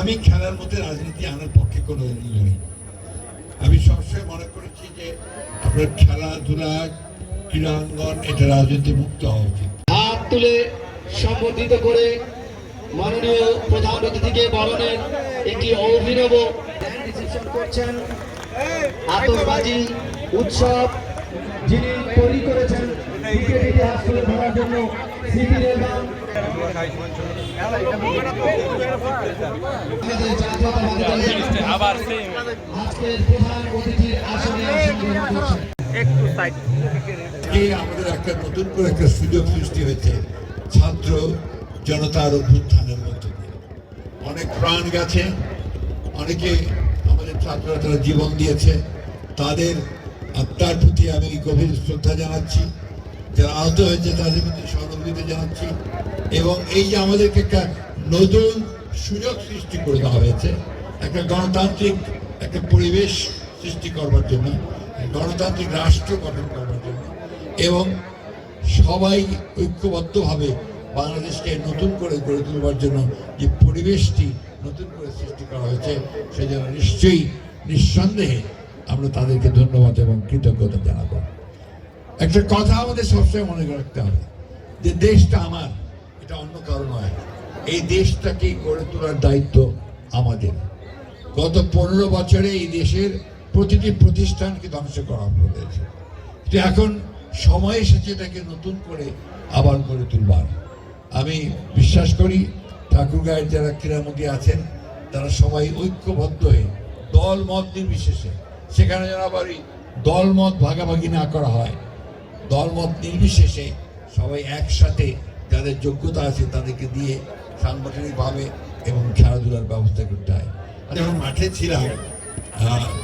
আমি খেলার মধ্যে রাজনীতি আনার পক্ষে কোনো নই। আমি সবসময় মনে করেছি যে আপনার খেলাধুলা ক্রীড়াঙ্গন এটা রাজনীতি মুক্ত হওয়া উচিত। হাত তুলে সম্বোধিত করে মাননীয় প্রধান অতিথিকে বরণের একটি অভিনব রিসেপশন করছেন। আতশবাজি উৎসব যিনি তৈরি করেছেন ক্রিকেট ইতিহাস তুলে ধরার জন্য সিপি রেলবান আজকের প্রধান অতিথির আসনে আসন গ্রহণ করছেন। আমাদের একটা নতুন করে একটা সুযোগ সৃষ্টি হয়েছে ছাত্র জনতার অভ্যুত্থানের মধ্যে দিয়ে। অনেক প্রাণ গেছে, অনেকে আমাদের ছাত্ররা তারা জীবন দিয়েছে, তাদের আত্মার প্রতি আমি গভীর শ্রদ্ধা জানাচ্ছি। যারা আহত হয়েছে তাদের প্রতি সহানুভূতি জানাচ্ছি। এবং এই যে আমাদেরকে একটা নতুন সুযোগ সৃষ্টি করে দেওয়া হয়েছে একটা গণতান্ত্রিক একটা পরিবেশ সৃষ্টি করবার জন্য, গণতান্ত্রিক রাষ্ট্র গঠন করবার জন্য, এবং সবাই ঐক্যবদ্ধভাবে বাংলাদেশকে নতুন করে গড়ে তুলবার জন্য যে পরিবেশটি নতুন করে সৃষ্টি করা হয়েছে সেজন্য নিশ্চয়ই নিঃসন্দেহে আমরা তাদেরকে ধন্যবাদ এবং কৃতজ্ঞতা জানাবো। একটা কথা আমাদের সবসময় মনে রাখতে হবে যে দেশটা আমার, এটা অন্য কারো নয়। এই দেশটাকে গড়ে তোলার দায়িত্ব আমাদের। গত 15 বছরে এই দেশের প্রতিটি প্রতিষ্ঠানকে ধ্বংস করা হয়েছে। এখন সময় এসেছে এটাকে নতুন করে আবার গড়ে তুলবার। আমি বিশ্বাস করি ঠাকুরগাঁয়ের যারা ক্রীড়ামন্ত্রী আছেন তারা সবাই ঐক্যবদ্ধ হয়ে দল মত নির্বিশেষে, সেখানে যেন আবার দল মত ভাগাভাগি না করা হয়, দল মত নির্বিশেষে সবাই একসাথে যাদের যোগ্যতা আছে তাদেরকে দিয়ে সাংগঠনিকভাবে এবং খেলাধুলার ব্যবস্থা করতে হয়। যখন মাঠে ছিলাম,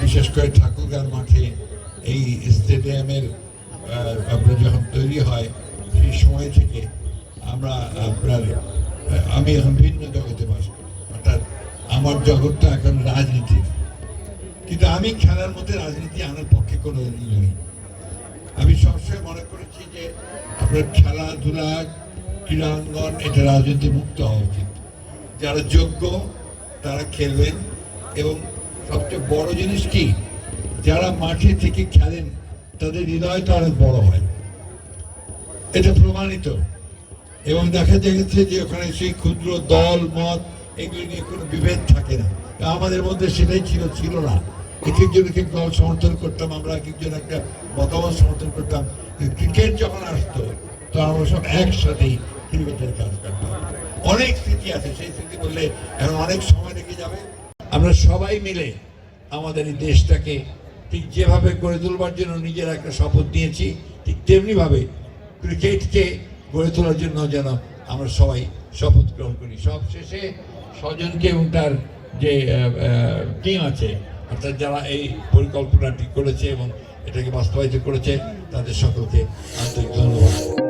বিশেষ করে ঠাকুরগাঁর মাঠে এই স্টেডিয়ামের আপনার যখন তৈরি হয় সেই সময় থেকে আমরা আমি এখন ভিন্ন জগতে বাস করি, অর্থাৎ আমার জগৎটা এখন রাজনীতির। কিন্তু আমি খেলার মধ্যে রাজনীতি আনার পক্ষে কোনো নই। আমি সবসময় মনে করেছি যে আপনার খেলাধুলা ক্রীড়াঙ্গন এটা রাজনীতি মুক্ত হওয়া উচিত। যারা যোগ্য তারা খেলবেন, এবং সবচেয়ে বড় জিনিস কি, যারা মাঠে থেকে খেলেন তাদের হৃদয় তো অনেক বড় হয়, এটা প্রমাণিত। এবং দেখা যাচ্ছে যে ওখানে সেই ক্ষুদ্র দল মত এগুলি নিয়ে কোনো বিভেদ থাকে না। আমাদের মধ্যে সেটাই ছিল না। এক একজন এক এক দল সমর্থন করতাম, আমরা এক একজন একটা মতামত সমর্থন করতাম। ক্রিকেট যখন আসতো তখন আমরা সব একসাথেই ক্রিকেটের কাজ করতাম। অনেক স্মৃতি আছে, সেই স্মৃতি বললে এখন অনেক সময় লেগে যাবে। আমরা সবাই মিলে আমাদের এই দেশটাকে ঠিক যেভাবে গড়ে তুলবার জন্য নিজেরা একটা শপথ নিয়েছি, ঠিক তেমনিভাবে ক্রিকেটকে গড়ে তোলার জন্য যেন আমরা সবাই শপথ গ্রহণ করি। সব শেষে স্বজনকে এবং তার যে টিম আছে, অর্থাৎ যারা এই পরিকল্পনাটি করেছে এবং এটাকে বাস্তবায়িত করেছে, তাদের সকলকে আন্তরিক ধন্যবাদ।